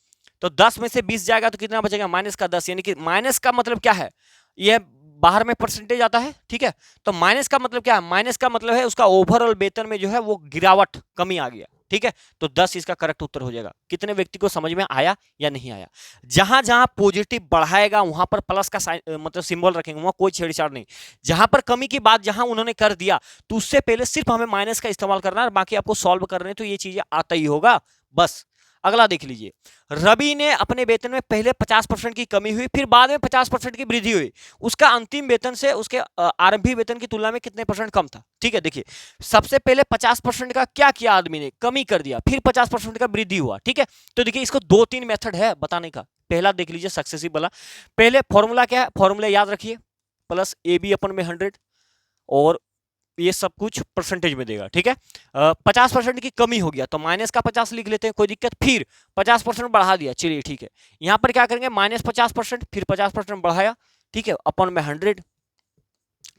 Speaker 1: तो 10 में से 20 जाएगा तो कितना बचेगा, माइनस का 10, यानी कि माइनस का मतलब क्या है, ये बाहर में परसेंटेज आता है, ठीक है। तो माइनस का मतलब क्या है, माइनस का मतलब है उसका ओवरऑल वेतन में जो है वो गिरावट, कमी आ गया, ठीक है। तो 10 इसका करेक्ट उत्तर हो जाएगा। कितने व्यक्ति को समझ में आया या नहीं आया। जहां जहां पॉजिटिव बढ़ाएगा वहां पर प्लस का मतलब सिंबल रखेंगे, वहां कोई छेड़छाड़ नहीं। जहां पर कमी की बात जहां उन्होंने कर दिया तो उससे पहले सिर्फ हमें माइनस का इस्तेमाल करना है, बाकी आपको सॉल्व करने तो ये चीजें आता ही होगा बस। अगला देख लीजिए, रवि ने अपने वेतन में पहले 50% की कमी हुई, फिर बाद में 50% की वृद्धि हुई, उसका अंतिम वेतन से उसके आरंभिक वेतन की तुलना में कितने परसेंट कम था, ठीक है। देखिए सबसे पहले 50% का क्या किया आदमी ने, कमी कर दिया, फिर 50% का वृद्धि हुआ, ठीक है। तो देखिए इसको 2-3 मेथड है बताने का। पहला देख लीजिए सक्सेसिव वाला, पहले फॉर्मूला क्या है, फॉर्मूला याद रखिए, प्लस ए बी अपन में 100 और ये सब कुछ परसेंटेज में देगा, ठीक है। 50% की कमी हो गया तो माइनस का 50 लिख लेते हैं, कोई दिक्कत। फिर 50% बढ़ा दिया, चलिए ठीक है। यहां पर क्या करेंगे, -50%, फिर 50% बढ़ाया, ठीक है, अपन में 100,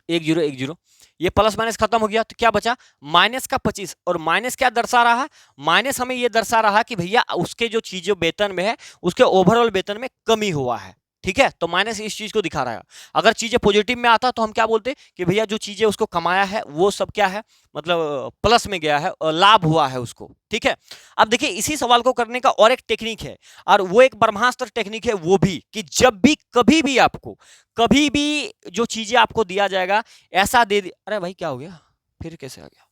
Speaker 1: 1 0 1 0, ये प्लस माइनस खत्म हो गया तो क्या बचा, माइनस का 25। और माइनस क्या दर्शा रहा है, माइनस हमें ये दर्शा रहा कि भैया उसके जो चीजें वेतन में है उसके ओवरऑल वेतन में कमी हुआ है, ठीक है। तो माइनस इस चीज को दिखा रहा है। अगर चीजें पॉजिटिव में आता तो हम क्या बोलते कि भैया जो चीजें उसको कमाया है वो सब क्या है, मतलब प्लस में गया है, लाभ हुआ है उसको, ठीक है। अब देखिए इसी सवाल को करने का और एक टेक्निक है, और वो एक ब्रह्मास्त्र टेक्निक है, वो भी कि जब भी कभी भी आपको, कभी भी जो चीजें आपको दिया जाएगा ऐसा दे अरे भाई क्या हो गया, फिर कैसे आ गया,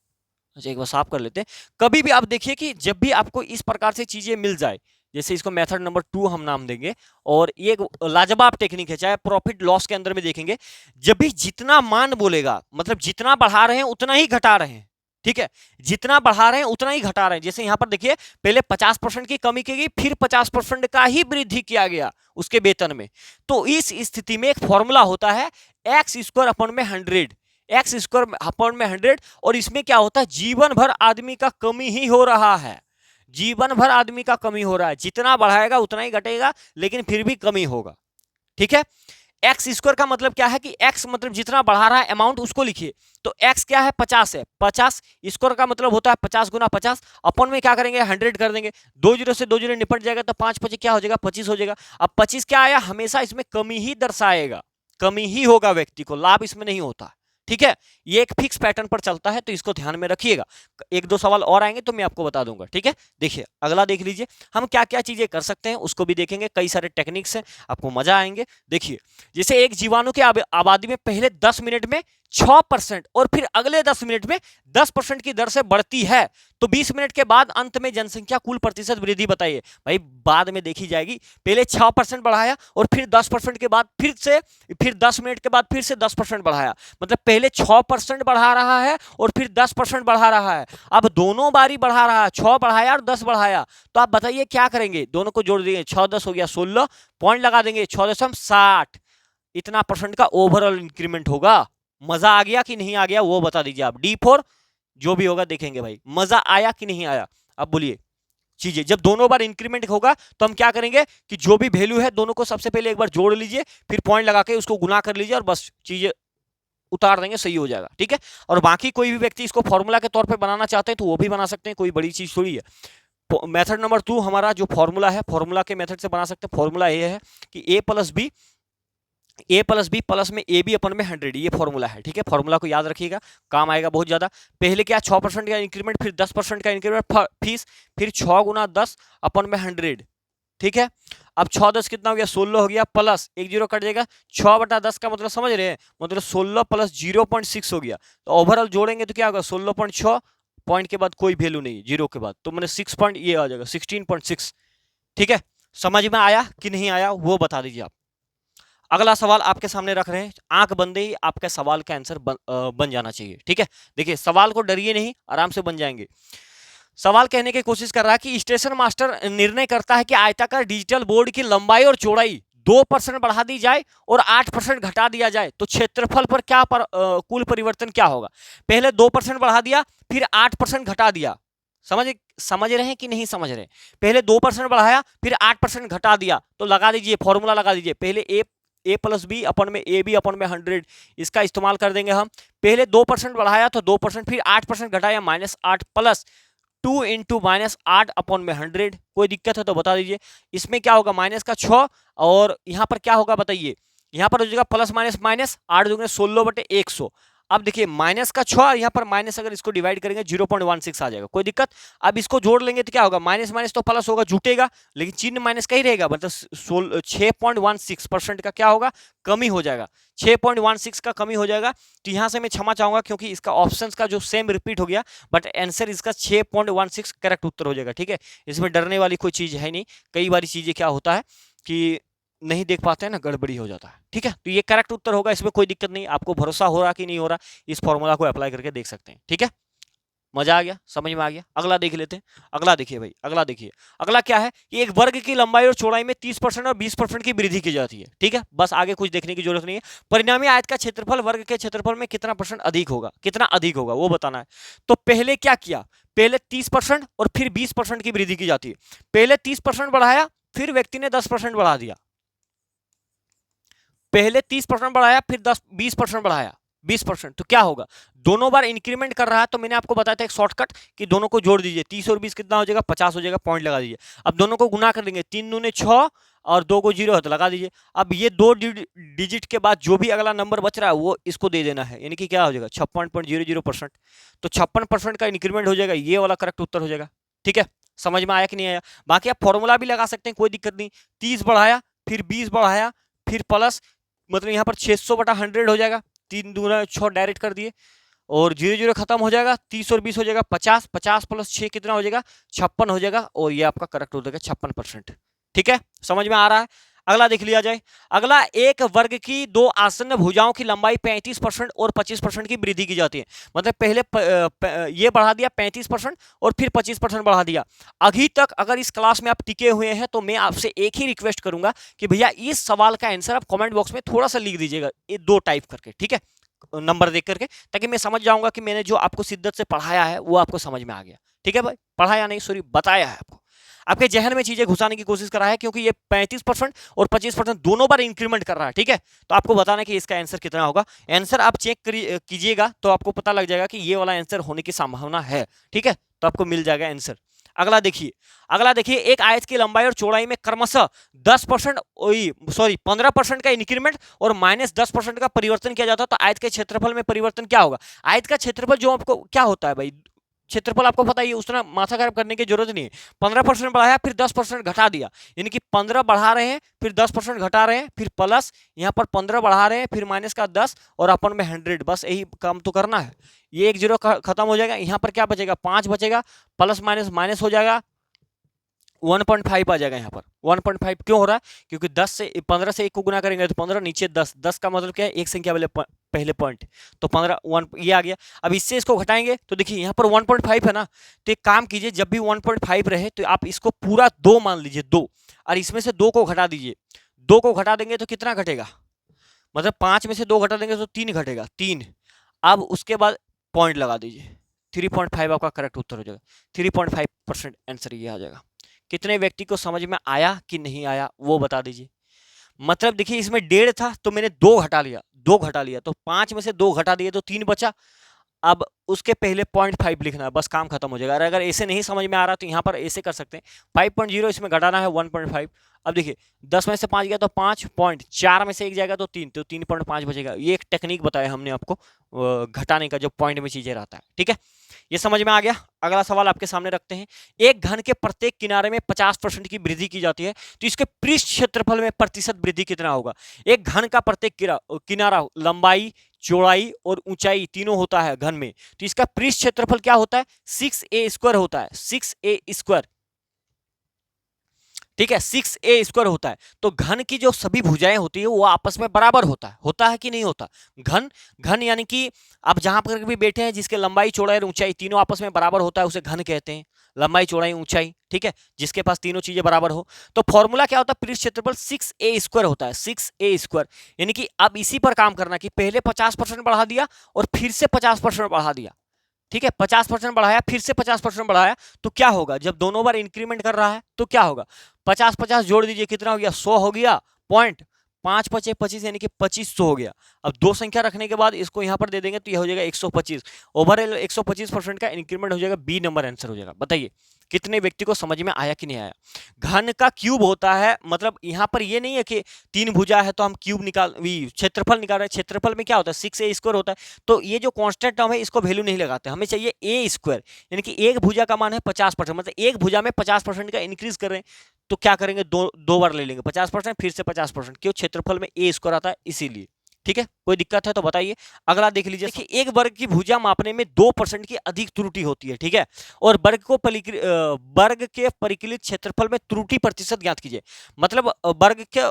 Speaker 1: अच्छा एक बार साफ कर लेते हैं। कभी भी आप देखिए कि जब भी आपको इस प्रकार से चीजें मिल जाए, जैसे इसको मेथड नंबर 2 हम नाम देंगे, और ये एक लाजवाब टेक्निक है, चाहे प्रॉफिट लॉस के अंदर में देखेंगे, जब भी जितना मान बोलेगा, मतलब जितना बढ़ा रहे हैं उतना ही घटा रहे हैं, ठीक है। जितना बढ़ा रहे हैं उतना ही घटा रहे हैं। जैसे यहां पर देखिए पहले 50% की कमी की गई, फिर 50% का ही वृद्धि किया गया उसके वेतन में। तो इस स्थिति में एक फॉर्मूला होता है, एक्स स्क्वायर अपन में 100, एक्स स्क्वायर अपन में 100, और इसमें क्या होता है, जीवन भर आदमी का कमी ही हो रहा है, जीवन भर आदमी का कमी हो रहा है, जितना बढ़ाएगा उतना ही घटेगा, लेकिन फिर भी कमी होगा, ठीक है। एक्स स्क्वायर का मतलब क्या है कि एक्स मतलब जितना बढ़ा रहा है अमाउंट उसको लिखिए, तो एक्स क्या है, 50 है, 50 स्क्वायर का मतलब होता है 50 गुना 50, अपन में क्या करेंगे 100 कर देंगे, 2 जीरो से 2 जीरो निपट जाएगा तो 5 5 क्या हो जाएगा, 25 हो जाएगा। अब 25 क्या आया, हमेशा इसमें कमी ही दर्शाएगा, कमी ही होगा व्यक्ति को, लाभ इसमें नहीं होता, ठीक है। ये एक फिक्स पैटर्न पर चलता है तो इसको ध्यान में रखिएगा। एक दो सवाल और आएंगे तो मैं आपको बता दूंगा, ठीक है। देखिए अगला देख लीजिए, हम क्या क्या चीजें कर सकते हैं उसको भी देखेंगे, कई सारे टेक्निक्स हैं, आपको मजा आएंगे। देखिए जैसे एक जीवाणु की आबादी में पहले 10 मिनट में 6% और फिर अगले 10 मिनट में 10% की दर से बढ़ती है, तो 20 मिनट के बाद अंत में जनसंख्या कुल प्रतिशत वृद्धि बताइए। भाई बाद में देखी जाएगी, पहले 6% बढ़ाया और फिर 10% के बाद फिर 10 मिनट के बाद फिर से 10% बढ़ाया, मतलब पहले 6% बढ़ा रहा है और फिर 10% बढ़ा रहा है। अब दोनों बारी बढ़ा रहा है, 6 बढ़ाया और 10 बढ़ाया, तो आप बताइए क्या करेंगे, दोनों को जोड़ देंगे, 6 10 हो गया 16, पॉइंट लगा देंगे 6.60, इतना परसेंट का ओवरऑल इंक्रीमेंट होगा। मजा आ गया कि नहीं आ गया वो बता दीजिए आप, D4 जो भी होगा देखेंगे भाई, मजा आया कि नहीं आया। अब बोलिए चीजें जब दोनों बार इंक्रीमेंट होगा तो हम क्या करेंगे कि जो भी वैल्यू है दोनों को सबसे पहले एक बार जोड़ लीजिए, फिर पॉइंट लगा के उसको गुना कर लीजिए और बस चीजें उतार देंगे, सही हो जाएगा, ठीक है। और बाकी कोई भी व्यक्ति इसको फॉर्मूला के तौर पे बनाना चाहते हैं तो वो भी बना सकते हैं, कोई बड़ी चीज थोड़ी है। मेथड नंबर 2 हमारा जो फॉर्मूला है, फॉर्मूला के मेथड से बना सकते हैं। फॉर्मूला ये है कि a प्लस बी प्लस में ए बी अपन में 100, ये फॉर्मूला है, ठीक है। फॉर्मूला को याद रखिएगा, काम आएगा बहुत ज्यादा। पहले क्या 6% का इंक्रीमेंट, फिर 10% का इंक्रीमेंट फीस, फिर 6 गुना 10 अपन में 100, ठीक है। अब 6 10 कितना हो गया, 16 हो गया, प्लस 1 जीरो कट जाएगा, 6 बटा 10 का मतलब समझ रहे हैं, मतलब 16 प्लस 0.6 हो गया, तो ओवरऑल जोड़ेंगे तो क्या होगा 16.6, पॉइंट के बाद कोई वैल्यू नहीं, जीरो के बाद, तो मैंने 6 पॉइंट ये आ जाएगा 16.6, ठीक है। समझ में आया कि नहीं आया वो बता दीजिए आप। अगला सवाल आपके सामने रख रहे हैं, आंख बंदे ही आपका सवाल का आंसर बन जाना चाहिए। ठीक है, देखिए सवाल को डरिए नहीं, आराम से बन जाएंगे। सवाल कहने की कोशिश कर रहा है कि स्टेशन मास्टर निर्णय करता है कि आयताकार डिजिटल बोर्ड की लंबाई और चौड़ाई 2% बढ़ा दी जाए और 8% घटा दिया जाए तो क्षेत्रफल पर कुल परिवर्तन क्या होगा। पहले 2% बढ़ा दिया, फिर 8% घटा दिया। समझ रहे हैं कि नहीं समझ रहे? पहले 2% बढ़ाया, फिर 8% घटा दिया, तो लगा दीजिए, फॉर्मूला लगा दीजिए। पहले ए प्लस बी अपन में ए बी अपन में 100, इसका इस्तेमाल कर देंगे हम। पहले 2% बढ़ाया तो 2%, फिर 8% घटाया -8 प्लस 2 इंटू -8 अपॉन में 100। कोई दिक्कत है तो बता दीजिए। इसमें क्या होगा, माइनस का 6 और यहाँ पर क्या होगा बताइए। यहाँ पर हो जाएगा प्लस माइनस माइनस, 8 दुगने 16/100। अब देखिए माइनस का 6, यहाँ पर माइनस अगर इसको डिवाइड करेंगे 0.16 आ जाएगा। कोई दिक्कत? अब इसको जोड़ लेंगे तो क्या होगा, माइनस माइनस तो प्लस होगा, जुटेगा, लेकिन चिन्ह माइनस का ही रहेगा, मतलब 6.16% का क्या होगा, कमी हो जाएगा। 6.16 का कमी हो जाएगा। तो यहाँ से मैं क्षमा चाहूंगा क्योंकि इसका ऑप्शंस का जो सेम रिपीट हो गया, बट आंसर इसका 6.16 करेक्ट उत्तर हो जाएगा। ठीक है, इसमें डरने वाली कोई चीज है नहीं। कई बार चीजें क्या होता है कि नहीं देख पाते हैं ना, गड़बड़ी हो जाता है। ठीक है, तो ये करेक्ट उत्तर होगा, इसमें कोई दिक्कत नहीं। आपको भरोसा हो रहा कि नहीं हो रहा, इस फॉर्मूला को अप्लाई करके देख सकते हैं। ठीक है, मजा आ गया, समझ में आ गया। अगला देख लेते हैं। अगला देखिए भाई, अगला देखिए। अगला क्या है कि एक वर्ग की लंबाई और चौड़ाई में 30% और 20% की वृद्धि की जाती है। ठीक है, बस आगे कुछ देखने की जरूरत नहीं है। परिणामी आयत का क्षेत्रफल वर्ग के क्षेत्रफल में कितना % अधिक होगा, कितना अधिक होगा वो बताना है। तो पहले क्या किया, पहले 30% और फिर 20% की वृद्धि की जाती है। पहले 30% बढ़ाया, फिर व्यक्ति ने 10% बढ़ा दिया। पहले 30% बढ़ाया, फिर 20% बढ़ाया, 20%, तो क्या होगा, दोनों बार इंक्रीमेंट कर रहा है। तो मैंने आपको बताया था एक शॉर्टकट कि दोनों को जोड़ दीजिए, 30 और 20 कितना हो जाएगा, 50 हो जाएगा, पॉइंट लगा दीजिए। अब दोनों को गुना कर देंगे, 3 दूने 6 और 2 को 0 है तो लगा दीजिए। अब ये 2 डिजिट के बाद जो भी अगला नंबर बच रहा है वो इसको दे देना है, यानी कि क्या हो जाएगा 56.00%। तो 56% का इंक्रीमेंट हो जाएगा, ये वाला करेक्ट उत्तर हो जाएगा। ठीक है, समझ में आया कि नहीं आया? बाकी आप फॉर्मूला भी लगा सकते हैं, कोई दिक्कत नहीं। 30 बढ़ाया, फिर 20 बढ़ाया, फिर प्लस, मतलब यहाँ पर 600/100 हो जाएगा। 3 दूना 6 डायरेक्ट कर दिए और 0 खत्म हो जाएगा। 30 और 20 हो जाएगा 50, 50 प्लस 6 कितना हो जाएगा, 56 हो जाएगा। और ये आपका करेक्ट हो जाएगा 56%। ठीक है, समझ में आ रहा है? अगला देख लिया जाए। अगला, एक वर्ग की दो आसन्न भुजाओं की लंबाई 35% और 25% की वृद्धि की जाती है। मतलब पहले ये बढ़ा दिया 35% और फिर 25% बढ़ा दिया। अभी तक अगर इस क्लास में आप टिके हुए हैं तो मैं आपसे एक ही रिक्वेस्ट करूंगा कि भैया इस सवाल का आंसर आप कमेंट बॉक्स में थोड़ा सा लिख दीजिएगा, ये 2 टाइप करके। ठीक है, नंबर देख करके, ताकि मैं समझ जाऊंगा कि मैंने जो आपको शिद्दत से पढ़ाया है वो आपको समझ में आ गया। ठीक है भाई, पढ़ाया नहीं, सॉरी, बताया है आपको, आपके जहन में चीजें घुसाने की कोशिश कर रहा है, क्योंकि ये 35% और 25% दोनों बार इंक्रीमेंट कर रहा है। ठीक है, तो आपको बताना कि इसका आंसर कितना होगा। आंसर आप चेक कीजिएगा तो आपको पता लग जाएगा कि ये वाला आंसर होने की संभावना है। ठीक है, तो आपको मिल जाएगा आंसर। अगला देखिए, अगला देखिए, एक आयत की लंबाई और चौड़ाई में क्रमशः 15% का इंक्रीमेंट और -10% का परिवर्तन किया जाता है, तो आयत के क्षेत्रफल में परिवर्तन क्या होगा। आयत का क्षेत्रफल जो आपको क्या होता है भाई, क्षेत्रफल आपको पता ही, उतना माथा खराब करने की जरूरत नहीं है। 15% बढ़ाया, फिर 10% घटा दिया, यानी कि 15 बढ़ा रहे हैं, फिर 10% घटा रहे हैं, फिर प्लस, यहाँ पर 15 बढ़ा रहे हैं, फिर माइनस का 10 और अपन में 100। बस यही काम तो करना है। ये 1 0 खत्म हो जाएगा, यहाँ पर क्या बचेगा, 5 बचेगा, प्लस माइनस माइनस हो जाएगा, 1.5 आ जाएगा। यहाँ पर 1.5 क्यों हो रहा है, क्योंकि 15 से 1 को गुना करेंगे तो 15, नीचे 10, 10 का मतलब क्या है, एक संख्या पहले पॉइंट, तो 15 1 ये आ गया। अब इससे इसको घटाएंगे तो देखिए यहाँ पर 1.5 है ना, तो एक काम कीजिए, जब भी 1.5 रहे तो आप इसको पूरा 2 मान लीजिए, 2, और इसमें से 2 को घटा दीजिए। 2 को घटा देंगे तो कितना घटेगा, मतलब 5 में से 2 घटा देंगे तो 3 घटेगा, 3। अब उसके बाद पॉइंट लगा दीजिए, 3.5 आपका करेक्ट उत्तर हो जाएगा। 3.5% आंसर ये आ जाएगा। कितने व्यक्ति को समझ में आया कि नहीं आया वो बता दीजिए। मतलब देखिए, इसमें 1.5 था तो मैंने 2 घटा लिया, 2 घटा लिया, तो 5 में से 2 घटा दिए तो 3 बचा। अब उसके पहले 0.5 लिखना है, बस काम खत्म हो जाएगा। अगर ऐसे नहीं समझ में आ रहा तो यहाँ पर ऐसे कर सकते हैं, 5.0 इसमें घटाना है 1.5। अब देखिए 10 में से 5 गया तो 5 पॉइंट, 4 में से 1 जाएगा तो 3, तो 3.5 बचेगा। ये एक टेक्निक बताया हमने आपको घटाने का, जो पॉइंट में चीजें रहता है। ठीक है, ये समझ में आ गया। अगला सवाल आपके सामने रखते हैं। एक घन के प्रत्येक किनारे में 50% की वृद्धि की जाती है, तो इसके पृष्ठ क्षेत्रफल में प्रतिशत वृद्धि कितना होगा। एक घन का प्रत्येक किनारा लंबाई, चौड़ाई और ऊंचाई तीनों होता है घन में, तो इसका पृष्ठ क्षेत्रफल क्या होता है, 6a² होता है, 6a²। ठीक है, 6a² होता है। तो घन की जो सभी भुजाएं होती है वो आपस में बराबर होता है कि नहीं होता? घन घन यानी कि आप जहां पर भी बैठे हैं जिसके लंबाई चौड़ाई और ऊंचाई तीनों आपस में बराबर होता है उसे घन कहते हैं। लंबाई चौड़ाई ऊंचाई, ठीक है, जिसके पास तीनों चीजें बराबर हो। तो फॉर्मूला क्या होता है? पृष्ठ क्षेत्रफल 6a² होता है, 6a²। यानी कि अब इसी पर काम करना कि पहले 50% बढ़ा दिया और फिर से 50% बढ़ा दिया, ठीक है, 50% बढ़ाया फिर से 50% बढ़ाया, तो क्या होगा? जब दोनों बार इंक्रीमेंट कर रहा है तो क्या होगा? 50-50 जोड़ दीजिए, कितना हो गया? 100 हो गया। पॉइंट 5×5 = 25 यानी कि 2500 हो गया। अब दो संख्या रखने के बाद इसको यहां पर दे देंगे तो यह हो जाएगा 125। ओवरऑल 125% का इंक्रीमेंट हो जाएगा। बी नंबर आंसर हो जाएगा। बताइए कितने व्यक्ति को समझ में आया कि नहीं आया? घन का क्यूब होता है, मतलब यहां पर ये नहीं है कि 3 भुजा है तो हम क्यूब निकाल क्षेत्रफल निकाल रहे हैं। क्षेत्रफल में क्या होता है? 6a² होता है। तो ये जो कांस्टेंट टर्म है इसको वैल्यू नहीं लगाते, हमें चाहिए a²। यानी कि एक भुजा का मान है 50%, मतलब एक भुजा में 50% का इंक्रीज कर रहे हैं। तो क्या करेंगे? दो बार ले लेंगे 50%, फिर से 50%। क्यों? क्षेत्रफल में a² आता है इसीलिए। ठीक है, कोई दिक्कत है तो बताइए। अगला देख लीजिए। देखिए, एक वर्ग की भुजा मापने में 2% की अधिक त्रुटि होती है, ठीक है, और वर्ग के परिकलित क्षेत्रफल में त्रुटि प्रतिशत ज्ञात कीजिए। मतलब वर्ग के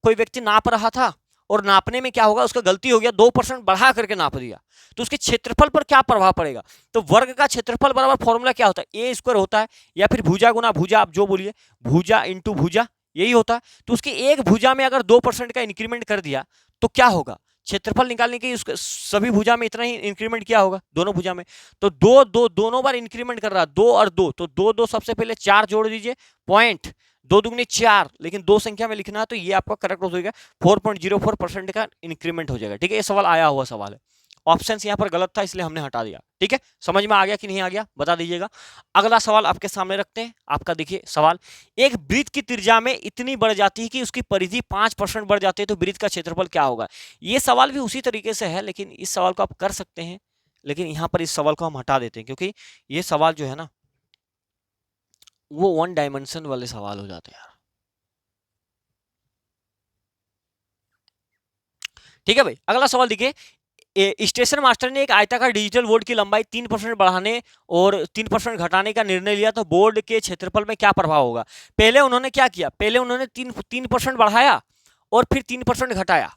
Speaker 1: कोई व्यक्ति नाप रहा था और नापने में क्या होगा? उसका गलती हो गया, 2% बढ़ा करके नाप दिया, तो उसके क्षेत्रफल पर क्या प्रभाव पड़ेगा? तो वर्ग का क्षेत्रफल बराबर फॉर्मूला क्या होता है? a² होता है, या फिर भुजा गुना भुजा, आप जो बोलिए, भुजा इंटू भुजा, यही होता है। तो उसकी एक भुजा में अगर 2% का इंक्रीमेंट कर दिया तो क्या होगा? क्षेत्रफल निकालने के उसके सभी भुजा में इतना ही इंक्रीमेंट किया होगा, दोनों भुजा में। तो दोनों बार इंक्रीमेंट कर रहा है, 2 और 2, तो 2 सबसे पहले 4 जोड़ दीजिए, पॉइंट 2 दूनी 4, लेकिन दो संख्या में लिखना है तो ये आपका करेक्ट हो जाएगा। 4.04% का इंक्रीमेंट हो जाएगा। ठीक है, ये सवाल आया हुआ सवाल है। ऑप्शन यहाँ पर गलत था इसलिए हमने हटा दिया। ठीक है, समझ में आ गया कि नहीं आ गया? बता दीजिएगा। अगला सवाल आपके सामने रखते हैं। आपका देखिए सवाल, एक वृत्त की त्रिज्या में इतनी बढ़ जाती है कि उसकी परिधि 5% बढ़ जाती है तो वृत्त का क्षेत्रफल क्या होगा? ये सवाल भी उसी तरीके से है, लेकिन इस सवाल को आप कर सकते हैं, लेकिन यहां पर इस सवाल को हम हटा देते हैं क्योंकि ये सवाल जो है ना वो 1 डायमेंशन वाले सवाल हो जाते हैं यार। ठीक है भाई, अगला सवाल देखिए। स्टेशन मास्टर ने एक आयताकार डिजिटल बोर्ड की लंबाई 3% बढ़ाने और 3% घटाने का निर्णय लिया तो बोर्ड के क्षेत्रफल में क्या प्रभाव होगा? पहले उन्होंने क्या किया? पहले उन्होंने 3% बढ़ाया और फिर 3% घटाया।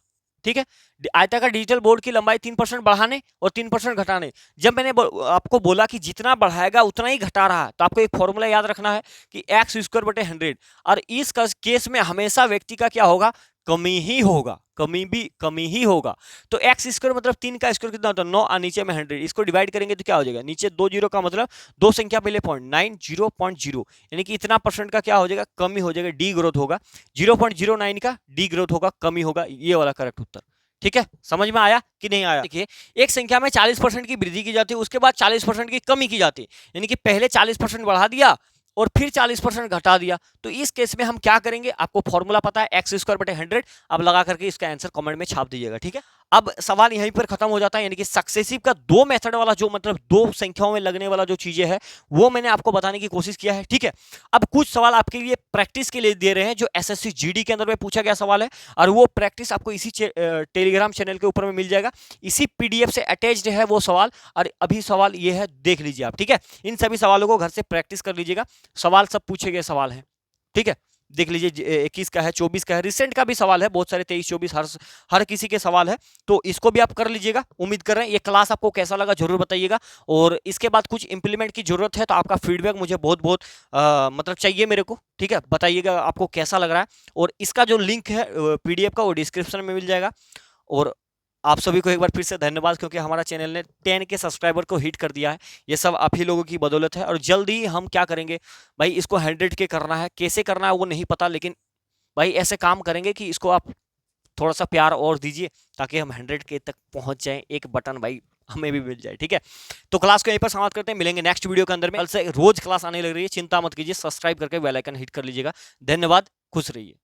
Speaker 1: ठीक है, आयताकार डिजिटल बोर्ड की लंबाई 3% बढ़ाने और 3% घटाने। जब मैंने आपको बोला कि जितना बढ़ाएगा उतना ही घटा रहा है, तो आपको एक फॉर्मूला याद रखना है कि x²/100, और इस केस में हमेशा व्यक्ति का क्या होगा? कमी ही होगा, कमी ही होगा। तो x² मतलब 3 का स्क्वायर कितना होता है? 9, और नीचे में 100, इसको डिवाइड करेंगे तो क्या हो जाएगा? नीचे 2 जीरो का मतलब दो संख्या पहले पॉइंट, 9 0.0, यानी कि इतना परसेंट का क्या हो जाएगा? कमी हो जाएगा, डी ग्रोथ होगा। 0.09 का डी ग्रोथ होगा, कमी होगा। ये वाला करेक्ट उत्तर। ठीक है, समझ में आया कि नहीं आया? देखिए, एक संख्या में 40% की वृद्धि की जाती है, उसके बाद 40% की कमी की जाती है, यानी कि पहले 40% बढ़ा दिया और फिर 40% घटा दिया। तो इस केस में हम क्या करेंगे? आपको फॉर्मूला पता है, x²/100। अब लगा करके इसका आंसर कमेंट में छाप दीजिएगा। ठीक है, अब सवाल यहीं पर खत्म हो जाता है, यानी कि सक्सेसिव का 2 मेथड वाला जो, मतलब 2 संख्याओं में लगने वाला जो चीजें है वो मैंने आपको बताने की कोशिश किया है। ठीक है, अब कुछ सवाल आपके लिए प्रैक्टिस के लिए दे रहे हैं जो एसएससी जीडी के अंदर में पूछा गया सवाल है, और वो प्रैक्टिस आपको इसी टेलीग्राम चैनल के ऊपर में मिल जाएगा। इसी पीडीएफ से अटैच्ड है वो सवाल, और अभी सवाल ये है, देख लीजिए आप। ठीक है, इन सभी सवालों को घर से प्रैक्टिस कर लीजिएगा। सवाल सब पूछे गए सवाल हैं। ठीक है, देख लीजिए, 21 का है, 24 का है, रिसेंट का भी सवाल है, बहुत सारे 23 24 हर किसी के सवाल है, तो इसको भी आप कर लीजिएगा। उम्मीद कर रहे हैं ये क्लास आपको कैसा लगा जरूर बताइएगा, और इसके बाद कुछ इंप्लीमेंट की जरूरत है तो आपका फीडबैक मुझे बहुत बहुत मतलब चाहिए मेरे को। ठीक है, बताइएगा आपको कैसा लग रहा है, और इसका जो लिंक है पीडीएफ का वो डिस्क्रिप्शन में मिल जाएगा। और आप सभी को एक बार फिर से धन्यवाद, क्योंकि हमारा चैनल ने 10 के सब्सक्राइबर को हिट कर दिया है। ये सब आप ही लोगों की बदौलत है, और जल्दी ही हम क्या करेंगे भाई, इसको 100 के करना है। कैसे करना है वो नहीं पता, लेकिन भाई ऐसे काम करेंगे कि इसको आप थोड़ा सा प्यार और दीजिए ताकि हम 100 के तक पहुंच जाएं। एक बटन भाई हमें भी मिल जाए। ठीक है, तो क्लास को यहीं पर समाप्त करते हैं, मिलेंगे नेक्स्ट वीडियो के अंदर में। कल से रोज क्लास आने लग रही है, चिंता मत कीजिए, सब्सक्राइब करके बेल आइकन हिट कर लीजिएगा। धन्यवाद, खुश रहिए।